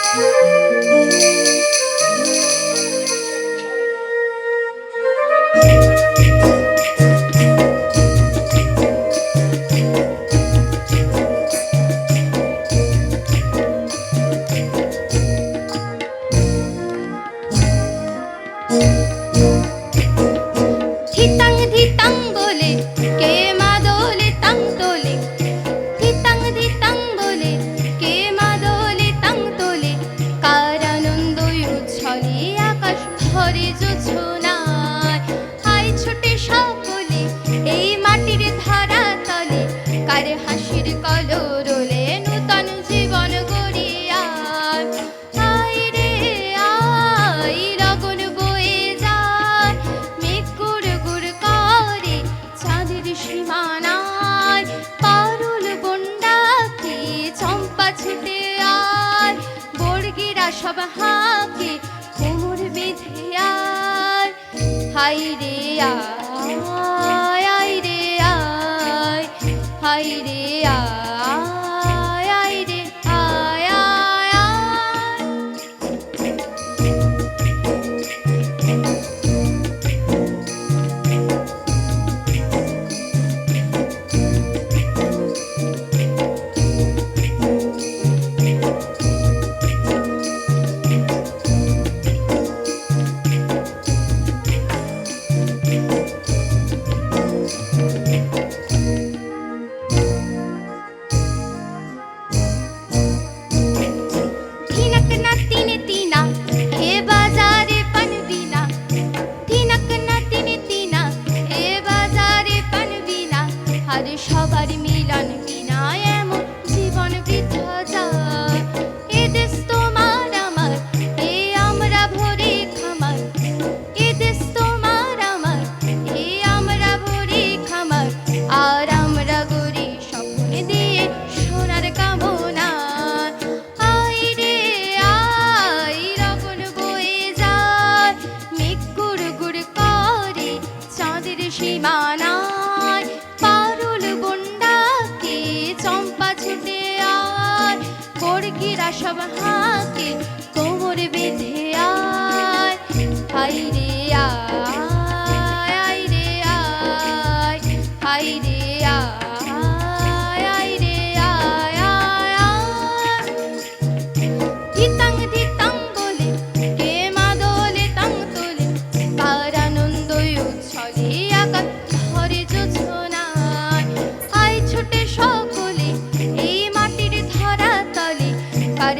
ধিতাং ধিতাং বলে কে মা দোলে তাং তোলে, ধিতাং ধিতাং বলে কে মা দোলে তাং তোলে, কার আনন্দই উচ্ছলে আকাশ ভরে জোছনায়। হায় ছোটে সকলে এই মাটির ধারা তলে, কার হাসির কলরোলে নূতন জীবন গড়িয়া। আয় রে আয় লগন বয়ে যায়, মেঘ গুড় গুড় করে চাঁদের সীমানায়। পারুল বন্ডাকে চম্পা ছুটে আয়, বর্গিরা সব হাঁকে কোমর বেঁধে আয়। হায় রে আয় আয় রে আয়, হায় রে আয় আয় রে আয় আয় আয়। थिनक ना तीन तीना ए बाजारे पनवीना, थिनक ना तीन तीना ए बाजारे पनवीना। আর সবার মিলন বিনা এমন জীবন বৃথা যায়। এ দেশ তোমার আমার, এ আমরা ভরে খামার। এ দেশ তোমার আমার, এ আমরা ভরে খামার। আর আমরা গড়ি স্বপ্ন দিয়ে সোনার কামনা। আয় রে আয় লগন বয়ে যায়, মেঘ গুড় গুড় করে চাঁদের সীমানায়। পারুল বন্ডাকে চম্পা ছুটে আয়, বর্গিরা সব হাঁকে কোমর বেঁধে আয়। হায় রে আয় আয় রে আয়, হায় রে আয় আয় রে আয় আয় আয়। ধিতাং ধিতাং বলে কে মা দোলে তাং তোলে, কার আনন্দই উচ্ছলে আকাশ ভরে জোছনায়। আয় ছোটে সকলে এই মাটির ধরা তলে, কার